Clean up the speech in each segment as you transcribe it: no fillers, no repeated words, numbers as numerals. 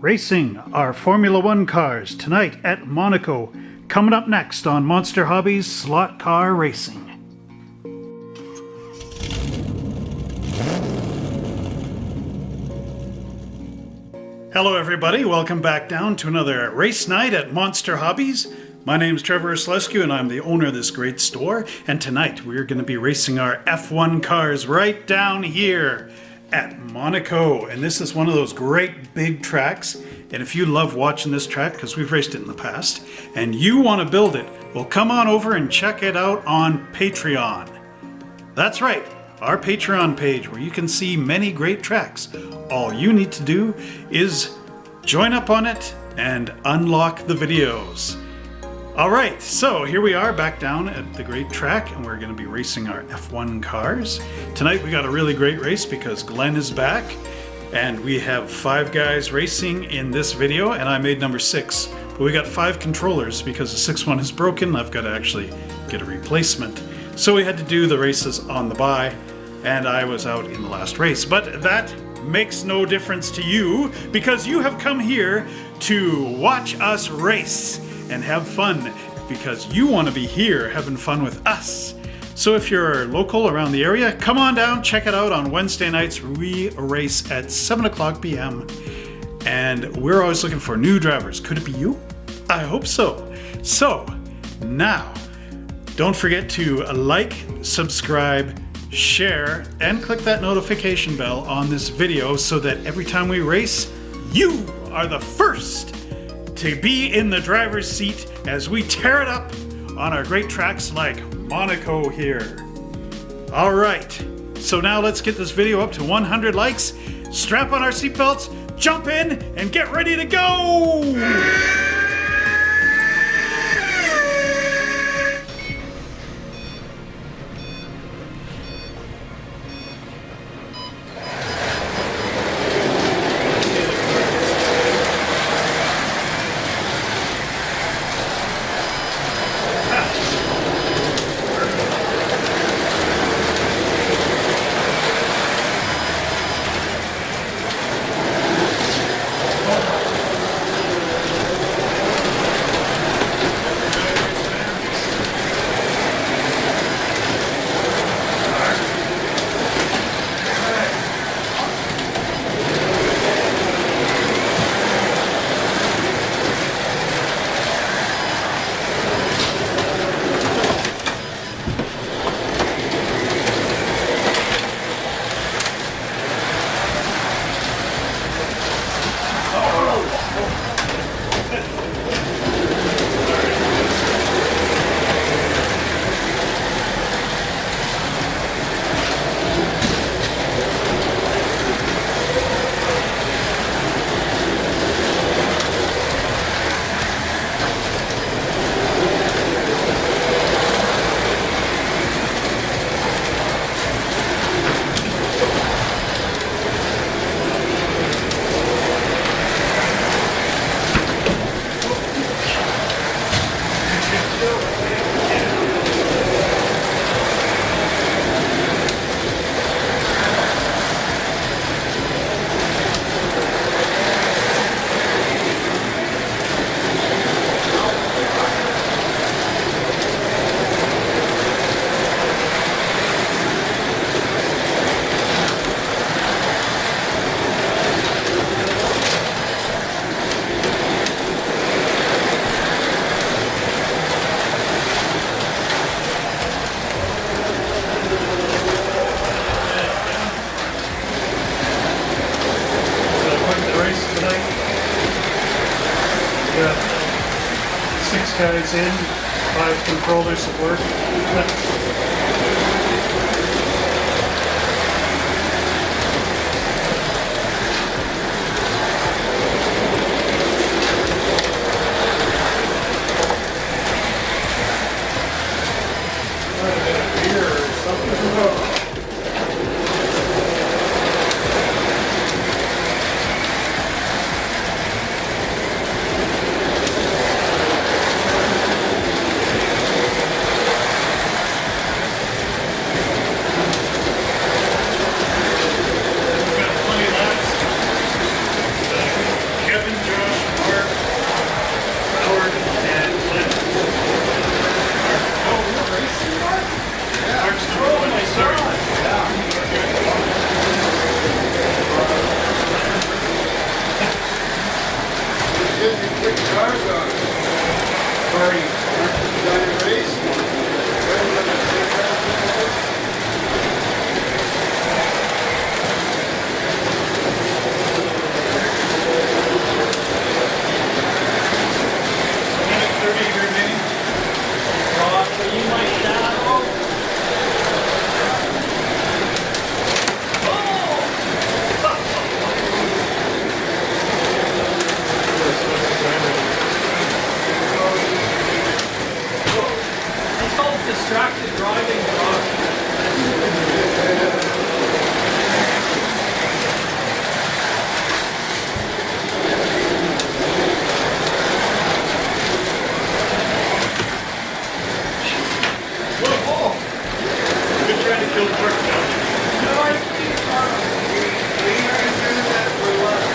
Racing our Formula One cars tonight at Monaco. Coming up next on Monster Hobbies Slot Car Racing. Hello everybody, welcome back down to another race night at Monster Hobbies. My name is Trevor Slescu and I'm the owner of this great store. And tonight we're going to be racing our F1 cars right down here at Monaco. And this is one of those great big tracks. And if you love watching this track, because we've raced it in the past, and you want to build it, well, come on over and check it out on Patreon. That's right, our Patreon page where you can see many great tracks. All you need to do is join up on it and unlock the videos. All right, so here we are back down at the great track and we're going to be racing our F1 cars. Tonight we got a really great race because Glenn is back and we have 5 guys racing in this video and I made number 6. But we got 5 controllers because the 6th one is broken. I've got to actually get a replacement. So we had to do the races on the by and I was out in the last race. But that makes no difference to you because you have come here to watch us race and have fun because you want to be here having fun with us. So if you're local around the area, come on down, check it out on Wednesday nights. We race at 7 o'clock p.m. and we're always looking for new drivers. Could it be you? I hope so. So now, don't forget to like, subscribe, share, and click that notification bell on this video so that every time we race, you are the first to be in the driver's seat as we tear it up on our great tracks like Monaco here. All right, so now let's get this video up to 100 likes, strap on our seatbelts, jump in, and get ready to go! Got 6 guys in, 5 controllers at work. are you? Giant race? Distracted driving, Whoa! You're trying to kill the park now. No, I think We are doing that for a while.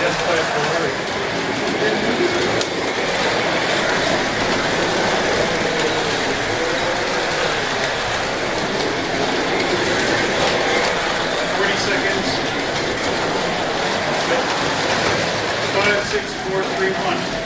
Yes, by Ferrari. 40 seconds. 5, 6, 4, 3, 1.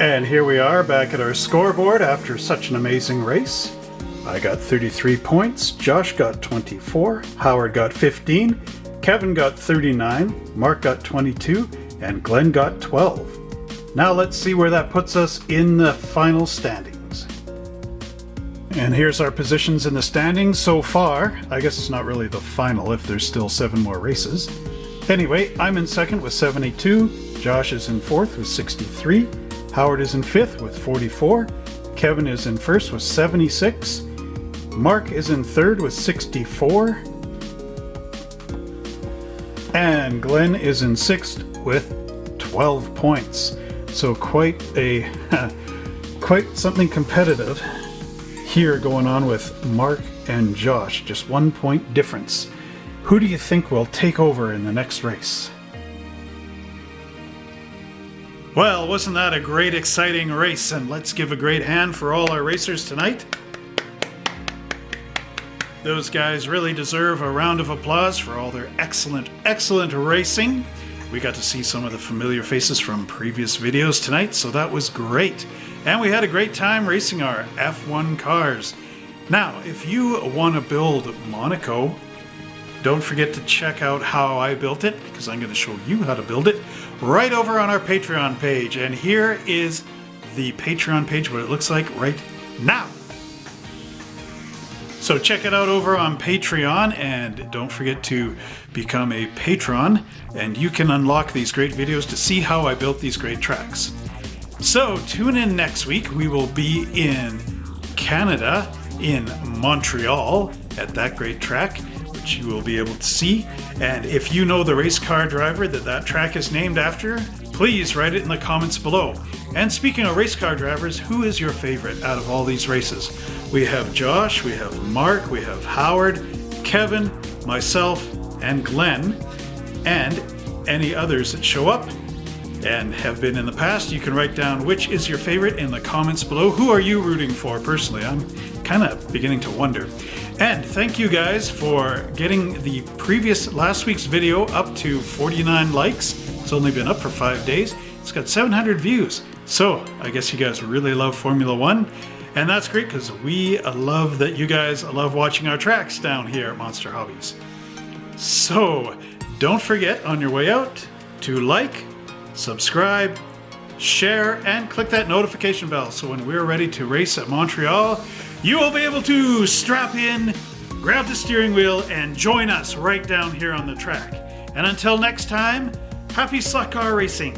And here we are back at our scoreboard after such an amazing race. I got 33 points, Josh got 24, Howard got 15, Kevin got 39, Mark got 22, and Glenn got 12. Now let's see where that puts us in the final standings. And here's our positions in the standings so far. I guess it's not really the final if there's still 7 more races. Anyway, I'm in second with 72, Josh is in fourth with 63, Howard is in 5th with 44, Kevin is in 1st with 76, Mark is in 3rd with 64, and Glenn is in 6th with 12 points. So quite something competitive here going on with Mark and Josh. Just 1 point difference. Who do you think will take over in the next race? Well, wasn't that a great, exciting race? And let's give a great hand for all our racers tonight. Those guys really deserve a round of applause for all their excellent racing. We got to see some of the familiar faces from previous videos tonight, so that was great. And we had a great time racing our F1 cars. Now, if you want to build Monaco, don't forget to check out how I built it, because I'm going to show you how to build it right over on our Patreon page. And here is the Patreon page, what it looks like right now. So check it out over on Patreon, and don't forget to become a patron, and you can unlock these great videos to see how I built these great tracks. So tune in next week. We will be in Canada, in Montreal, at that great track, which you will be able to see. And if you know the race car driver that track is named after, please write it in the comments below. And speaking of race car drivers, who is your favorite out of all these races? We have Josh, we have Mark, we have Howard, Kevin, myself, and Glenn, and any others that show up and have been in the past. You can write down which is your favorite in the comments below. Who are you rooting for personally? I'm kind of beginning to wonder. And thank you guys for getting the last week's video up to 49 likes. It's only been up for 5 days. It's got 700 views. So I guess you guys really love Formula One. And that's great, because we love that you guys love watching our tracks down here at Monster Hobbies. So don't forget on your way out to like, subscribe, share, and click that notification bell, so when we're ready to race at Montreal, you will be able to strap in, grab the steering wheel, and join us right down here on the track. And until next time, happy slot car racing!